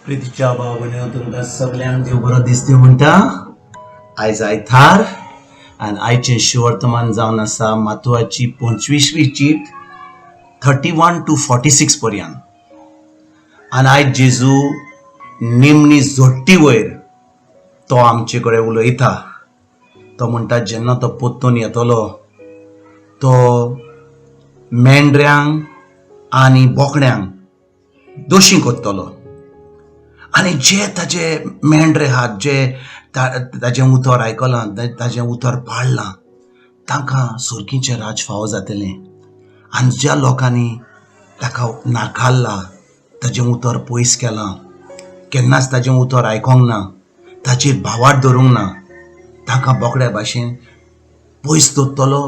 प्रितीच्या भावने तुमकां सगळ्यांक देव बरो दीस दिवं म्हणटा. आयज आयतार आनी आयचें शिवर्तमान जावन आसा मातुआची 25वी चीट 31 to 46 पर्यंत. आनी आयज जेजू निमणी जोडटी वयर तो आमचे कडेन उलयता. तो म्हणटा जेन्ना तो पोत्तून येतलो तो मेंढऱ्यांक आनी बोकड्यांक दोशी कोत्तलो. आनी जे ताजे मेंढरे आहात जे ताजें उतर आयकलां ताजें उतर पाळलां तांकां सुरकीचें राज फावो जातलें. आनी ज्या लोकांनी ताका नाकारला ताजें उतर पयस केलां केन्नाच ताजें उतर आयकोंक ना ताचेर भावार्थ धरूंक ना तांकां बोकड्या भाशेन पयस दवरतलो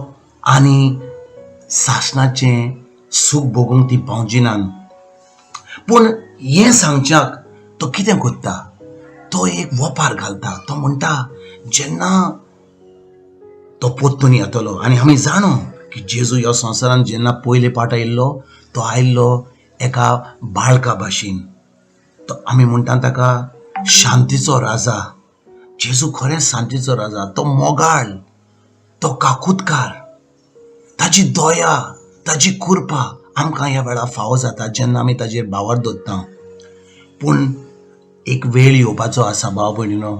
आनी सासणाचें सूख भोगूंक ती पावजिनान. पूण हें सांगच्याक तो कितें कोत्ता तो एक वोपार घालता. तो म्हणटा जेन्ना तो पोत्तून येतलो आनी आमी जाणो की जेजू ह्या संवसारान जेन्ना पयले पाट आयिल्लो तो आयिल्लो एका बाळका भाशेन. तो आमी म्हणटा ताका शांतीचो राजा. जेजू खरेंच शांतीचो राजा. तो मोगाळ तो काकुतकार ताची दया ताची कृपा आमकां ह्या वेळार फावो जाता जेन्ना आमी ताजेर भावार्थ दवरता. पूण एक वेळ येवपाचो आसा भाव भयणीनो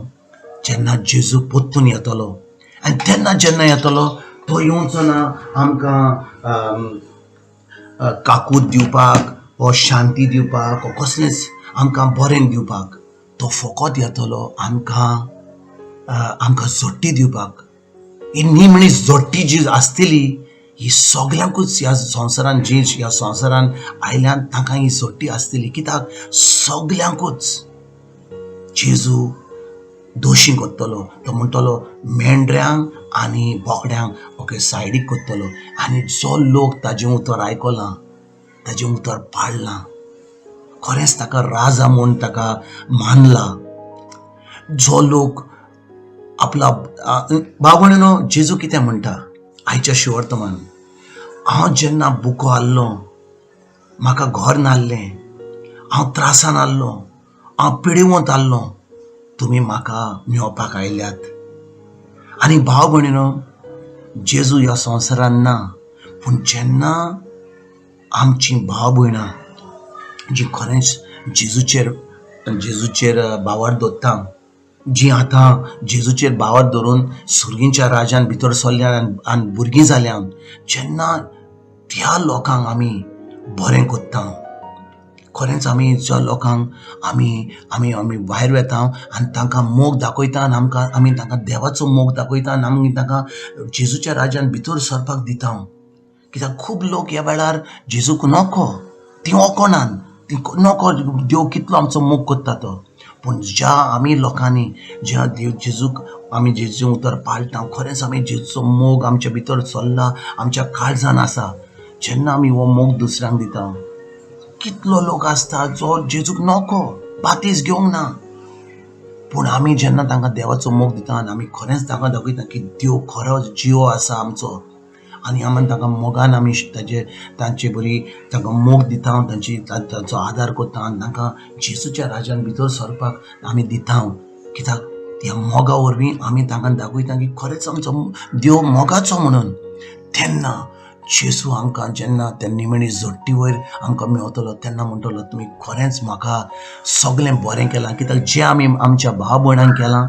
जेन्ना जेजू पोत्तून येतलो आनी तेन्ना जेन्ना येतलो तो येवचो ना आमकां काकूत दिवपाक वा शांती दिवपाक वा कसलेंच आमकां बरें दिवपाक. तो फकत येतलो आमकां जोडटी दिवपाक. ही निमणी जोडटी जी आसतली ही सगळ्यांकूच ह्या संवसारान जी ह्या संवसारान आयल्यान तांकां ही जोडटी आसतली. कित्याक सगळ्यांकूच जेजू दोशी कोत्तलो. तो म्हणटलो मेंढऱ्यांक आनी बोकड्यांक ओके सायडीक कोत्तलो. आनी जो लोक ताजें उतर आयकलां ताजें उतर पाळलां खरेंच ताका राजा म्हूण ताका मानला. जो लोक आपला भाव भयणीनो जेजू कितें म्हणटा आयच्या शिवर्तमान हांव जेन्ना बुको आसलो म्हाका घर नासलें हांव त्रासान आसलो हांव पिडिवंत आसलो तुमी म्हाका मेळपाक आयल्यात. आनी भाव भयणीनो जेजू ह्या संवसारान ना पूण जेन्ना आमचीं भाव भयणां जी खरेंच जेजूचेर भावार्थ दवरता जी आतां जेजूचेर भावार्थ धरून सुर्गीच्या राज्यान भितर सरल्या आनी भुरगीं जाल्या जेन्ना त्या लोकांक आमी बरें कोत्ता खरेंच आमी ज्या लोकांक आमी भायर वेता आनी तांकां मोग दाखयता आनी आमी तांकां देवाचो मोग दाखयता आनी आमी तांकां जेजूच्या राज्यान भितर सरपाक दिता. कित्याक खूब लोक ह्या वेळार जेजूक नोको ती ओकोनान ती नोको देव कितलो आमचो मोग कोत्ता तो. पूण ज्या आमी लोकांनी ज्या जेजूक आमी जेजू उतर पाळटा खरेंच आमी जेजूचो मोग आमच्या भितर चल्ला आमच्या काळजान आसा. जेन्ना आमी हो मोग दुसऱ्यांक दिता कितलो लोक आसता जो जेजूक नोको बातीस घेवंक ना पूण आमी जेन्ना तांकां देवाचो मोग दिता आनी आमी खरेंच तांकां दाखयता की देव खरोच जियो आसा आमचो आनी आमी तांकां मोगान आमी तांचे बरी तांकां मोग दिता तांचो आदार करता आनी तांकां जेजूच्या राज्यान भितर सरपाक आमी दिता. कित्याक ह्या मोगा वरवीं आमी तांकां दाखयता की खरेंच आमचो देव मोगाचो म्हणून. तेन्ना जेजू आमकां जेन्ना त्या निमणी जोडटी वयर आमकां मेळटलो तेन्ना म्हणटलो तुमी खरेंच म्हाका सगळें बरें केलां. कित्याक जें आमी आमच्या भाव भयणांक केलां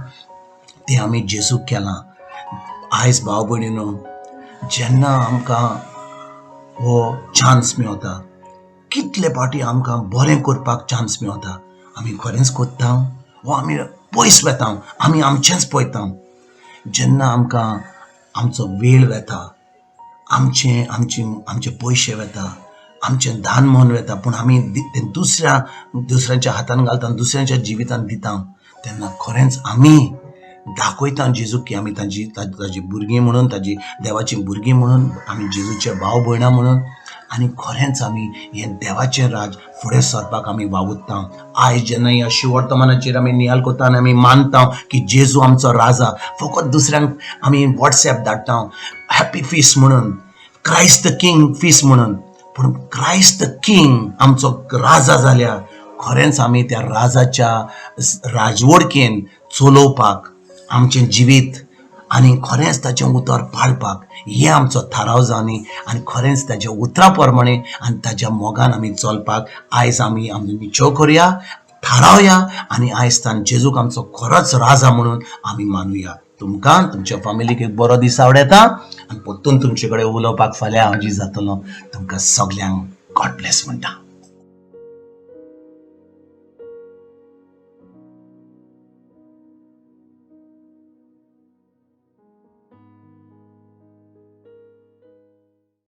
तें आमी जेजूक केलां. आयज भाव भयणीनो जेन्ना आमकां हो चान्स मेळटा कितले पाटी आमकां बरें करपाक चान्स मेळटा आमी खरेंच कोत्ता वो आमी पयस वेता आमी आमचेंच पळयता. जेन्ना आमकां आमचो वेळ वेता आमचे पयशे वेता आमचें दान मोहन वेता पूण आमी तें दुसऱ्यांच्या हातान घालता दुसऱ्यांच्या जिवितान दिता तेन्ना खरेंच आमी दाखयता जेजूक की आमी ताजी भुरगीं म्हणून ताजी देवाची भुरगीं म्हणून आमी जेजूचे भाव भयणां म्हणून आनी खरेंच आमी हें देवाचें राज फुडें सरपाक आमी वावुरता. आयज जेन्ना ह्या शिवर्तमानाचेर आमी नियाल करता आनी आमी मानता की जेजू आमचो राजा फकत दुसऱ्यांक आमी वॉट्सॅप धाडटा हॅपी फीस्ट म्हणून क्रायस्ट द किंग फीस्ट म्हणून पूण क्रायस्ट द किंग आमचो राजा जाल्यार खरेंच आमी त्या राजाच्या राजवडकेन चलोवपाक आमचें जिवीत आनी खरेंच ताचें उतर पाळपाक हे आमचो थाराव जावनी आनी खरेंच ताच्या उतरा प्रमाणे आनी ताच्या मोगान आमी चलपाक आयज आमी निचो करया, थारावया आनी आयज तान जेजूक आमचो खरोच राजा म्हणून आमी मानूया. तुमकां तुमच्या फॅमिलीक एक बरो दीस आवडेता आनी परतून तुमचे कडेन उलोवपाक फाल्यां हांव जी जातलो तुमकां सगल्यांक गॉड ब्लेस म्हणटा.